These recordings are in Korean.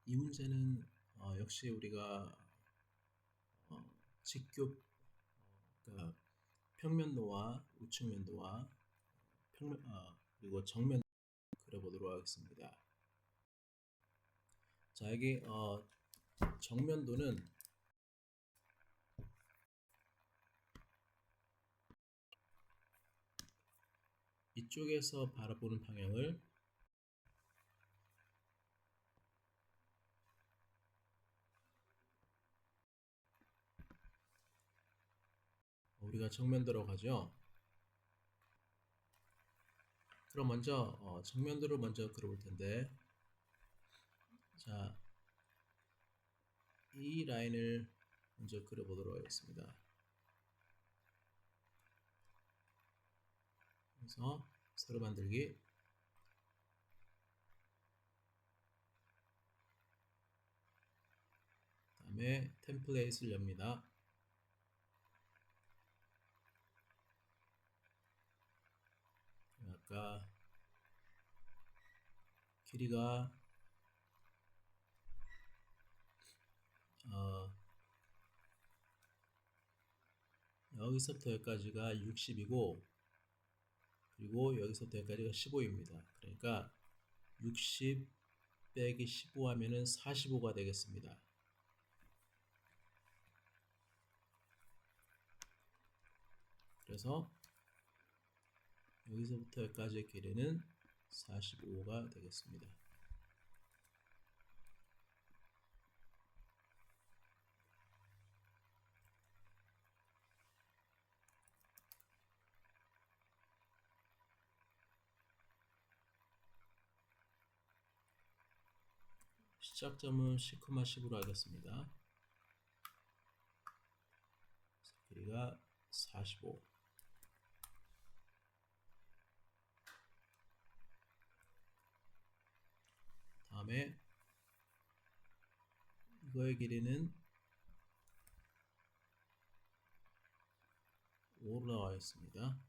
이 문제는 역시 우리가 직교 그러니까 평면도와 우측면도와 그리고 정면 그려보도록 하겠습니다. 자, 여기 정면도는 이쪽에서 바라보는 방향을 우리가 정면도라고 하죠. 그럼 먼저 정면도를 먼저 그려볼 텐데, 자, 이 라인을 먼저 그려보도록 하겠습니다. 그래서 세로 만들기, 다음에 템플레이트를 엽니다. 아까 길이가 여기서부터 여기까지가 60이고 그리고 여기서부터 여기까지가 15입니다. 그러니까 60 빼기 15 하면은 45가 되겠습니다. 그래서 여기서부터 여기까지의 길이는 45가 되겠습니다. 시작점은 10,10으로 하겠습니다. 길이가 45. 다음에 이거의 길이는 5로 나와 있습니다.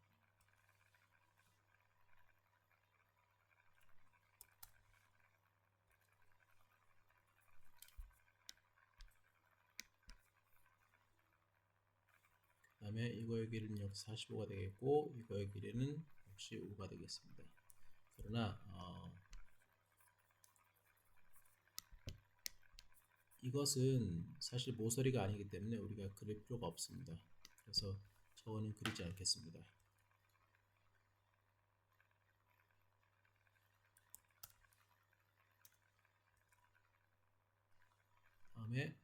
그 다음에 이거의 길이는 역시 45가 되겠고 이거의 길이는 역시 5가 되겠습니다. 그러나 이것은 사실 모서리가 아니기 때문에 우리가 그릴 필요가 없습니다. 그래서 저거는 그리지 않겠습니다. 다음에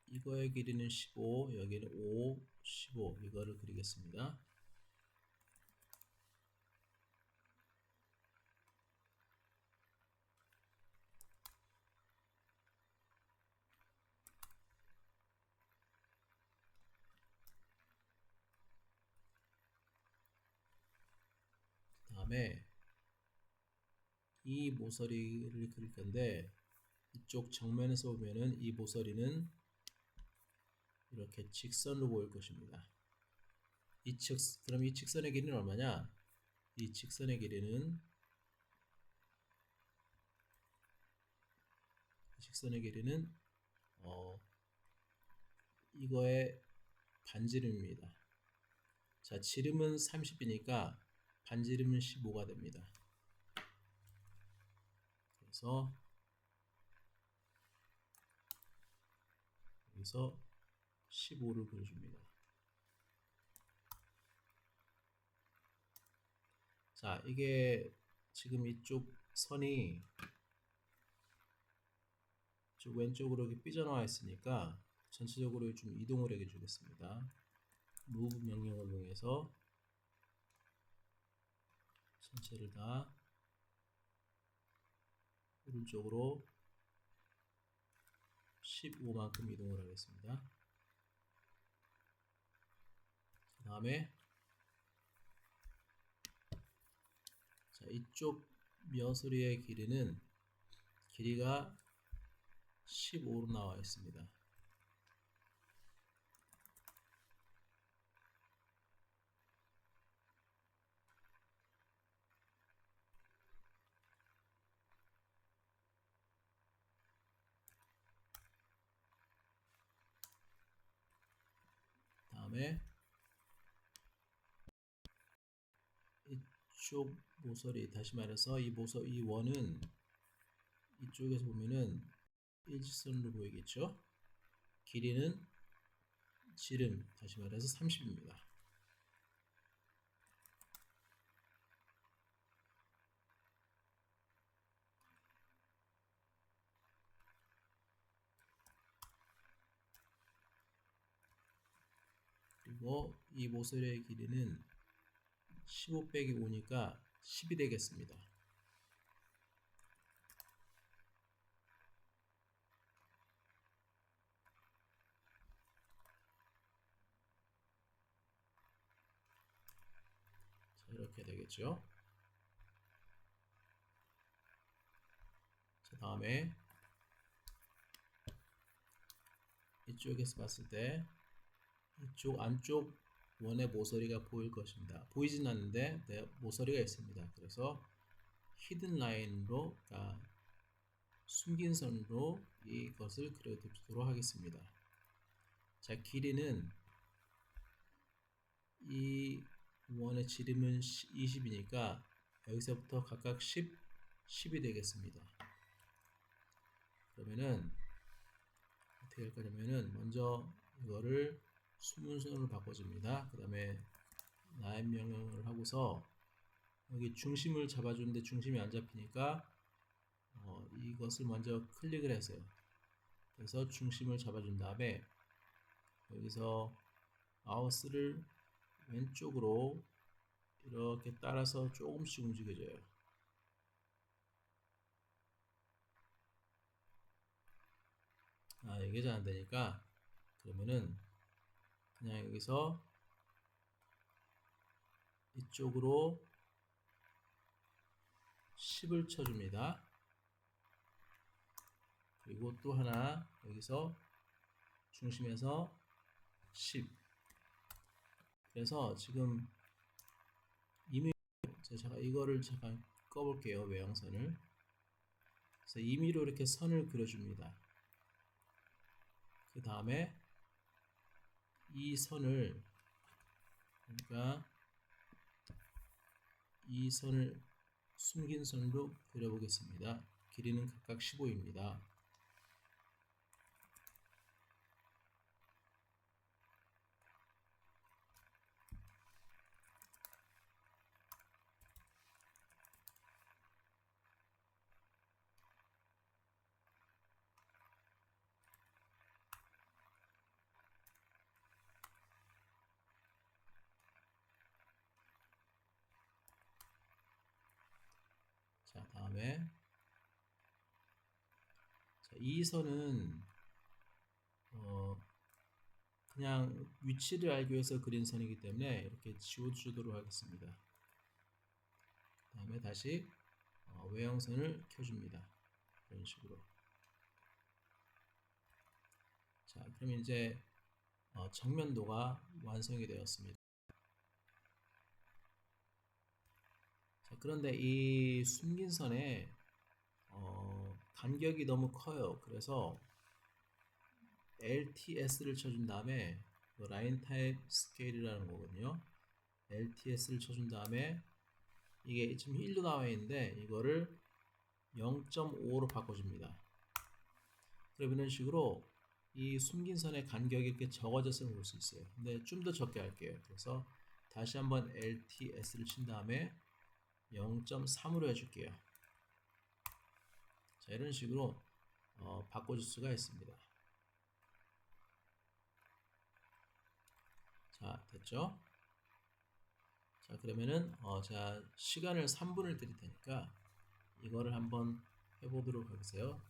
이거의 길이는 15, 여기는 5, 15 이거를 그리겠습니다. 다음에 이 모서리를 그릴 건데 이쪽 정면에서 보면은 이 모서리는 이렇게 직선으로 보일 것입니다. 그럼 이 직선의 길이는 얼마냐? 이 직선의 길이는 이거의 반지름입니다. 자, 지름은 30이니까 반지름은 15가 됩니다. 그래서 여기서 15를 그려줍니다. 자, 이게 지금 이쪽 선이 쪽 왼쪽으로 이렇게 삐져나와 있으니까 전체적으로 좀 이동을 해주겠습니다. move 명령을 이용해서 전체를 다 오른쪽으로 15만큼 이동을 하겠습니다. 그 다음에 자, 이쪽 면소리의 길이가 15로 나와 있습니다. 다음에 이쪽 모서리, 다시 말해서 이 원은 이쪽에서 보면은 일직선으로 보이겠죠? 길이는 지름, 다시 말해서 30입니다. 그리고 이 모서리의 길이는 15 빼기 5니까 10이 되겠습니다. 자, 이렇게 되겠죠. 자, 다음에 이쪽에서 봤을 때 이쪽 안쪽 원의 모서리가 보일 것입니다. 보이진 않는데 모서리가 있습니다. 그래서 히든 라인으로, 그러니까 숨긴 선으로 이것을 그려두도록 하겠습니다. 자, 길이는 이 원의 지름은 20이니까 여기서부터 각각 10이 되겠습니다. 그러면은 어떻게 할 거냐면은 먼저 이거를 수문선으로 바꿔줍니다. 그 다음에 라인 명령을 하고서 여기 중심을 잡아주는데 중심이 안 잡히니까 이것을 먼저 클릭을 했어요. 그래서 중심을 잡아준 다음에 여기서 마우스를 왼쪽으로 이렇게 따라서 조금씩 움직여줘요. 이게 잘 안되니까 그러면은 그냥 여기서 이쪽으로 10을 쳐줍니다. 그리고 또 하나 여기서 중심에서 10. 그래서 지금 임의로 제가 이거를 잠깐 꺼볼게요. 외형선을. 그래서 임의로 이렇게 선을 그려줍니다. 그 다음에 이 선을, 그러니까 이 선을 숨긴 선으로 그려보겠습니다. 길이는 각각 15입니다. 자, 다음에 이 선은 그냥 위치를 알기 위해서 그린 선이기 때문에 이렇게 지워주도록 하겠습니다. 그 다음에 다시 외형선을 켜줍니다. 이런 식으로. 자, 그럼 이제 정면도가 완성이 되었습니다. 자, 그런데 이 숨긴 선에 간격이 너무 커요. 그래서 LTS를 쳐준 다음에 라인 타입 스케일이라는 거거든요. LTS를 쳐준 다음에 이게 지금 1로 나와 있는데 이거를 0.5로 바꿔줍니다. 그럼 이런 식으로 이 숨긴 선의 간격이 이렇게 적어졌음을 볼 수 있어요. 근데 좀 더 적게 할게요. 그래서 다시 한번 LTS를 친 다음에 0.3으로 해줄게요. 자, 이런 식으로 바꿔줄 수가 있습니다. 자, 됐죠? 자, 그러면은 자, 시간을 3분을 드릴 테니까 이거를 한번 해보도록 하겠어요.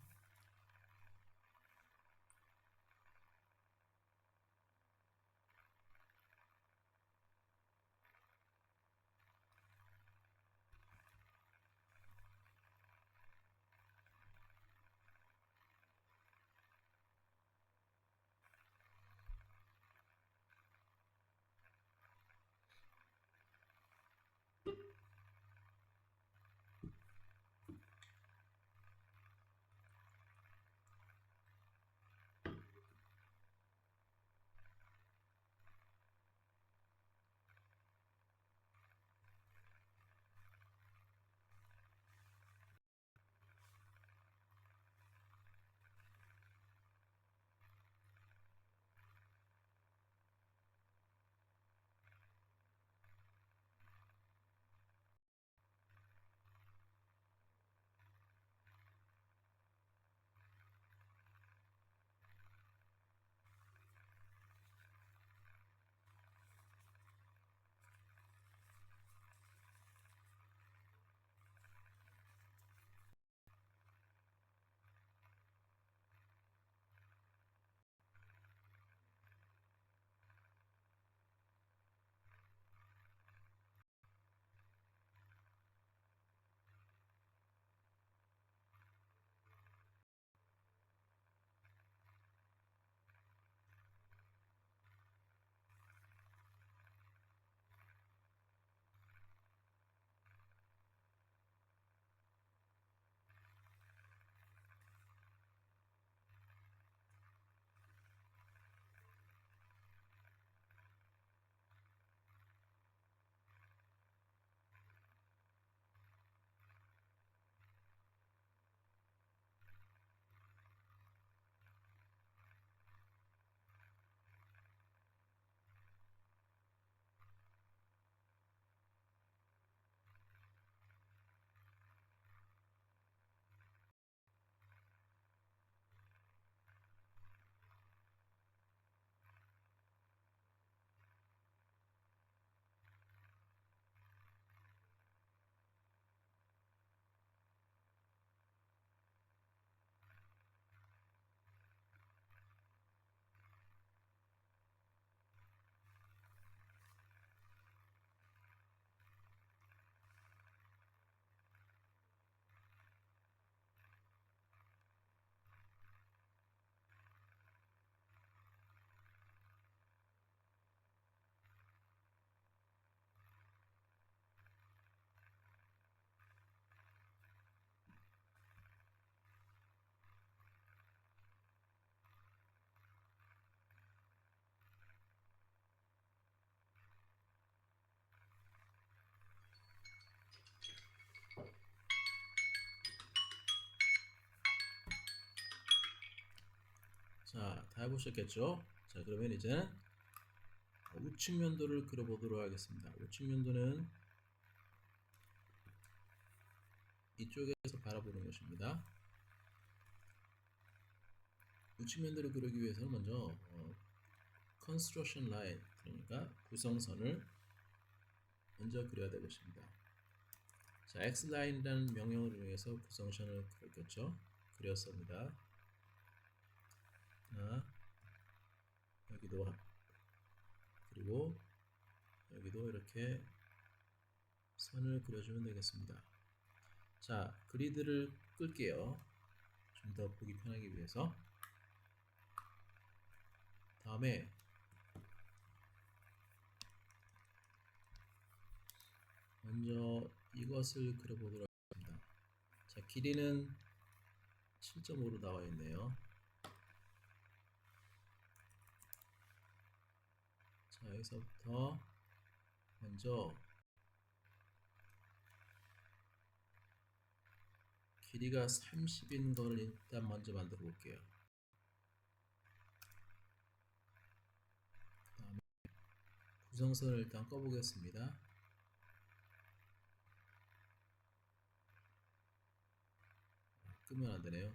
자, 다 해보셨겠죠? 자, 그러면 이제는 우측 면도를 그려보도록 하겠습니다. 우측 면도는 이쪽에서 바라보는 것입니다. 우측 면도를 그리기 위해서는 먼저 construction line, 그러니까 구성선을 먼저 그려야 될 것입니다. 자, xline이라는 명령을 이용해서 구성선을 그렸습니다. 자, 여기도 그리고 여기도 이렇게 선을 그려주면 되겠습니다. 자, 그리드를 끌게요. 좀 더 보기 편하기 위해서. 다음에 먼저 이것을 그려보도록 하겠습니다. 자, 길이는 7.5로 나와 있네요. 자, 여기서부터 먼저 길이가 30인 걸 일단 먼저 만들어 볼게요. 그 다음에 구성선을 일단 꺼보겠습니다. 끄면 안 되네요.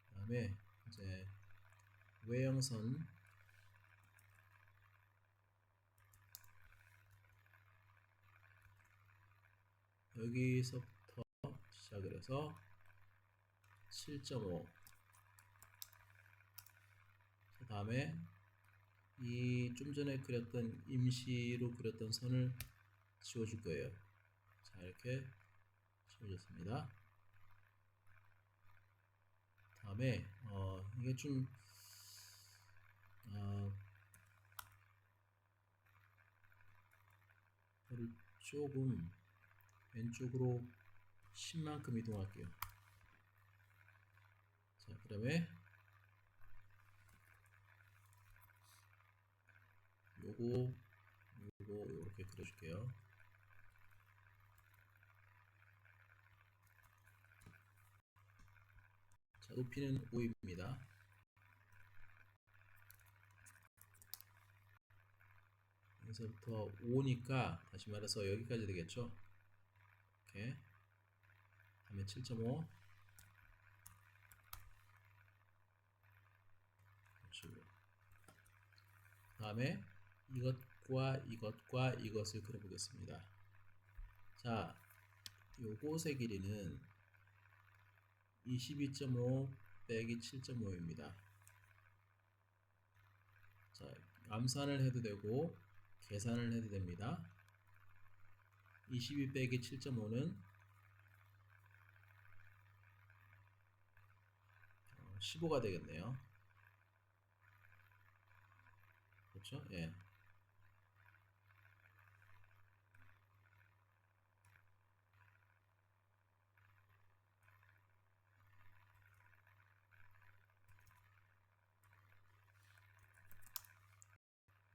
그 다음에 이제 외형선 여기서부터 시작을 해서 7.5. 그 다음에 이 좀 전에 그렸던 임시로 그렸던 선을 지워줄 거예요. 자, 이렇게 지워졌습니다. 다음에 이게 좀 이거를 조금 왼쪽으로 10만큼 이동할게요. 자, 그 다음에 요거 이렇게 그려줄게요. 자, 높이는 5입니다. 여기서부터 5니까 다시 말해서 여기까지 되겠죠. 이렇게 다음에 7.5 그 다음에 이것과 이것을 그려보겠습니다. 자, 요것의 길이는 22.5 빼기 7.5입니다. 자, 암산을 해도 되고 계산을 해도 됩니다. 22 빼기 7.5는 15가 되겠네요. 그렇죠? 예.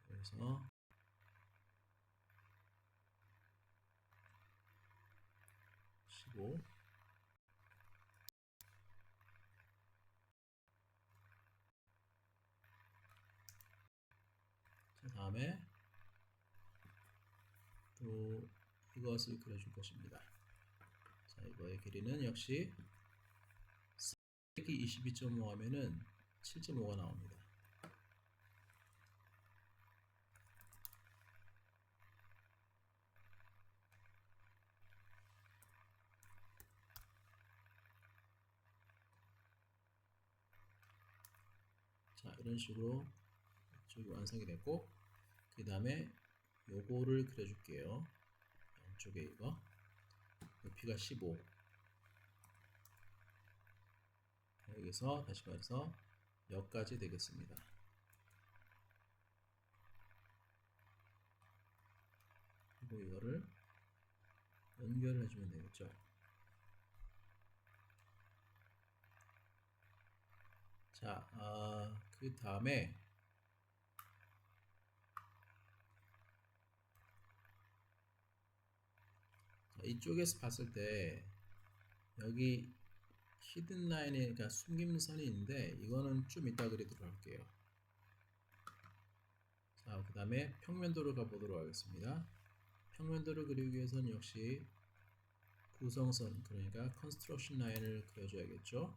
그래서 15 그 다음에 또 이것을 그려줄 것입니다. 자, 이거의 길이는 역시 22.5 하면은 7.5가 나옵니다. 자, 이런 식으로 이쪽이 완성이 됐고, 그 다음에 요거를 그려줄게요. 양쪽에 이거 높이가 15. 여기서 다시 말해서 여기까지 되겠습니다. 그리고 이거를 연결을 해주면 되겠죠. 자, 그 다음에 이쪽에서 봤을 때 여기 히든 라인이 그러니까 숨긴 선이 있는데 이거는 좀 이따 그리도록 할게요. 자, 그 다음에 평면도를 가보도록 하겠습니다. 평면도를 그리기 위해서는 역시 구성선, 그러니까 컨스트럭션 라인을 그려줘야겠죠.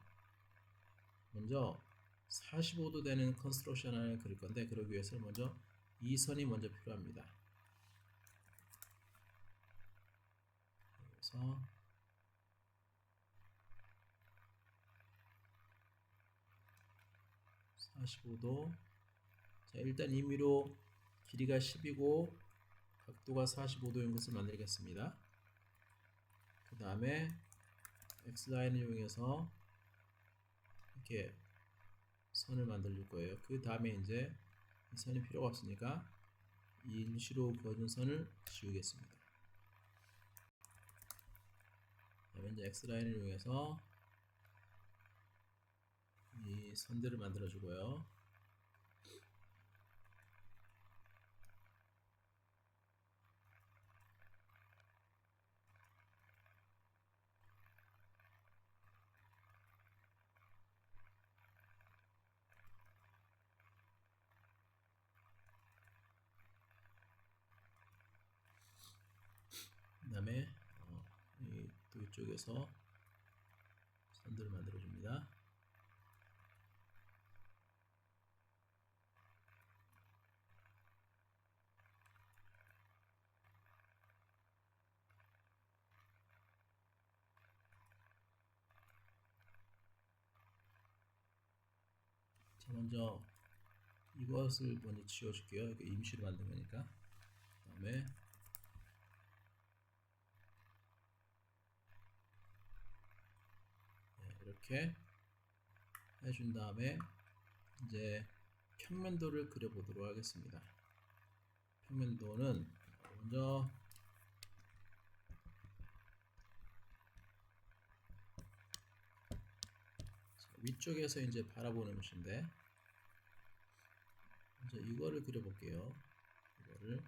먼저 45도 되는 컨스트럭션 라인을 그릴 건데, 그러기 위해서 먼저 이 선이 먼저 필요합니다. 그래서 45도. 자, 일단 임의로 길이가 10이고 각도가 45도인 것을 만들겠습니다. 그 다음에 X라인을 이용해서 이렇게 선을 만들 거예요. 그 다음에 이제 이 선이 필요가 없으니까 이 임시로 그어준 선을 지우겠습니다. 그 다음에 이제 X라인을 이용해서 이 선들을 만들어 주고요. 그 다음에 또 이쪽에서 선들을 만들어 줍니다. 자, 먼저 이것을 먼저 지워줄게요. 이거 임시로 만든 거니까. 그 다음에 이렇게 해준 다음에 이제 평면도를 그려보도록 하겠습니다. 평면도는 먼저 위쪽에서 이제 바라보는 것인데, 먼저 이거를 그려볼게요. 이거를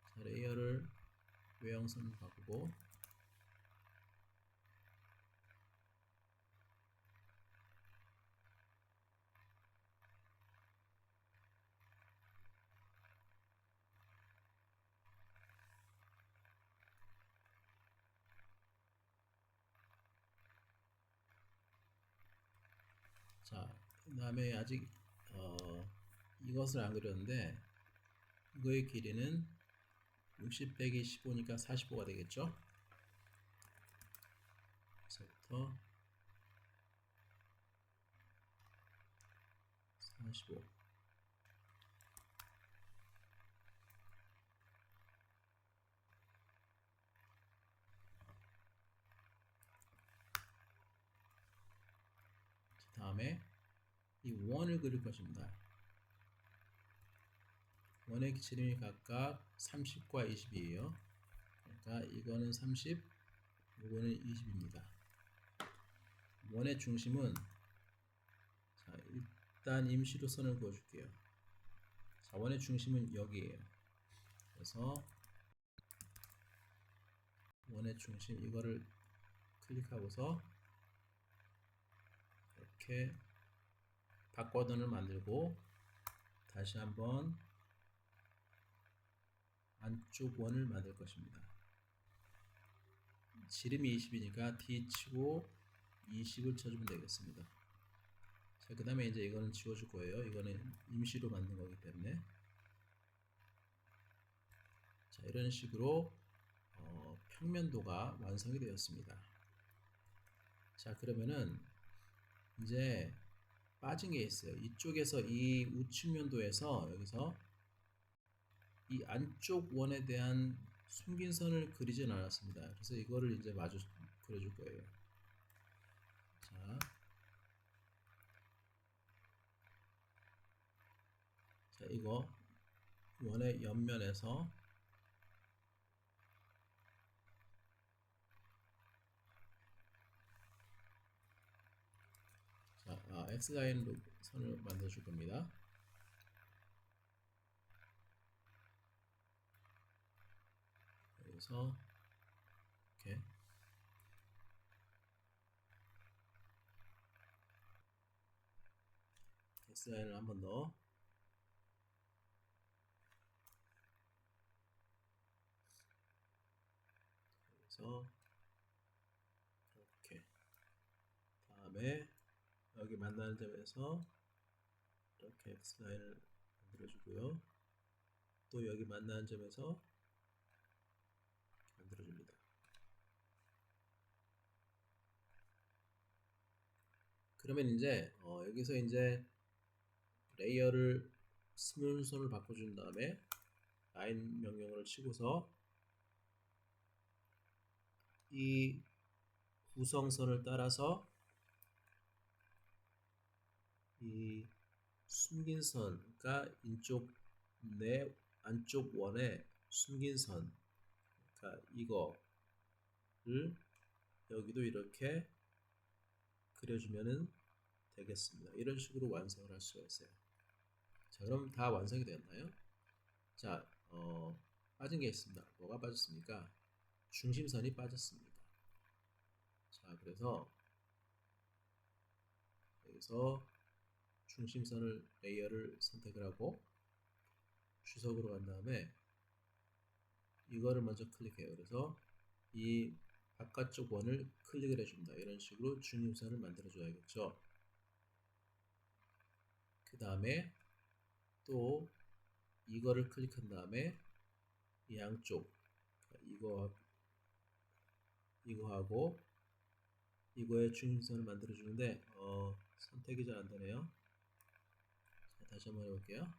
자, 레이어를 외형선으로 바꾸고, 자, 그 다음에 아직 이것을 안 그렸는데 이거의 길이는 60 빼기 15니까 45가 되겠죠. 그래서부터 45. 그 다음에 이 원을 그릴 것입니다. 원의 기체림이 각각 30과 20이에요. 그러니까 이거는 30, 이거는 20입니다. 원의 중심은, 자, 일단 임시로 선을 그어줄게요. 자, 원의 중심은 여기에요. 그래서 원의 중심 이거를 클릭하고서 이렇게 바꿔선을 만들고, 다시 한번 안쪽 원을 만들 것입니다. 지름이 20이니까 D 치고 20을 쳐주면 되겠습니다. 자, 그 다음에 이제 이거는 지워줄 거예요. 이거는 임시로 만든 거기 때문에. 자, 이런 식으로 평면도가 완성이 되었습니다. 자, 그러면은 이제 빠진 게 있어요. 이쪽에서 이 우측면도에서 여기서 이 안쪽 원에 대한 숨긴 선을 그리진 않았습니다. 그래서 이거를 이제 마주 그려줄 거예요. 자, 이거 원의 옆면에서 자, X라인 선을 만들어 줄 겁니다. 그래서 이렇게 S라인을 한 번 더 그래서 이렇게 다음에 여기 만나는 점에서 이렇게 X라인을 만들어주고요. 또 여기 만나는 점에서 만들어줍니다. 그러면 이제 여기서 이제 레이어를 순서를 바꿔준 다음에 라인 명령어를 치고서 이 구성선을 따라서 이 숨긴 선, 그러니까 이쪽 내 안쪽 원에 숨긴 선, 그러니까 이거를 여기도 이렇게 그려주면은 되겠습니다. 이런 식으로 완성을 할 수가 있어요. 자, 그럼 다 완성이 되었나요? 자, 빠진 게 있습니다. 뭐가 빠졌습니까? 중심선이 빠졌습니다. 자, 그래서 여기서 중심선을 레이어를 선택을 하고 주석으로 간 다음에 이거를 먼저 클릭해요. 그래서 이 바깥쪽 원을 클릭을 해줍니다. 이런 식으로 중심선을 만들어 줘야겠죠. 그 다음에 또 이거를 클릭한 다음에 이 양쪽 이거하고 이거의 중심선을 만들어 주는데 선택이 잘 안되네요. 자, 다시 한번 해볼게요.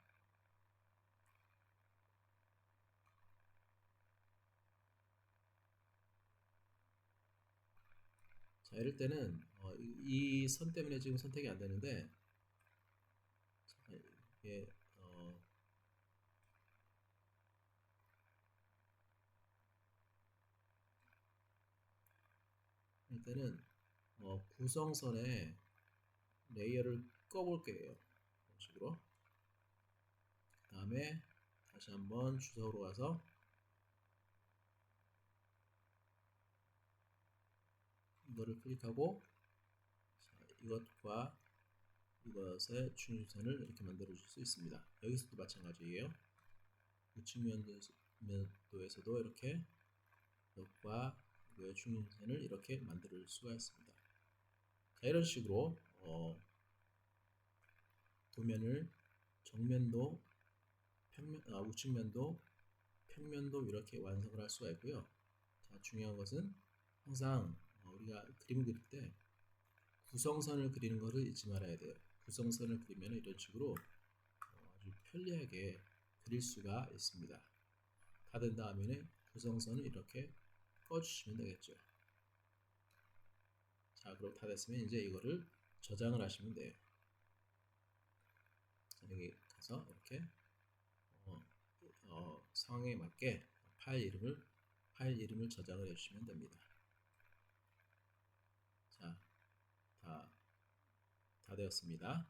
자, 이럴 때는 이 선 때문에 지금 선택이 안 되는데 이게 이럴 때는 구성선에 레이어를 꺼볼 거예요. 이런 식으로. 그 다음에 다시 한번 주석으로 가서 이거를 클릭하고 자, 이것과 이것의 중심선을 이렇게 만들어 줄 수 있습니다. 여기서도 마찬가지예요. 우측 면도에서도 이렇게 이것과 이거의 중심선을 이렇게 만들 수가 있습니다. 자, 이런 식으로 도면을 정면도 우측면도 평면도 이렇게 완성을 할 수가 있고요. 자, 중요한 것은 항상 우리가 그림을 그릴 때 구성선을 그리는 것을 잊지 말아야 돼요. 구성선을 그리면 이런 식으로 아주 편리하게 그릴 수가 있습니다. 다 된 다음에는 구성선을 이렇게 꺼주시면 되겠죠. 자, 그럼 다 됐으면 이제 이거를 저장을 하시면 돼요. 자, 여기 가서 이렇게 상황에 맞게 파일 이름을 저장을 해주시면 됩니다. 자, 다 되었습니다.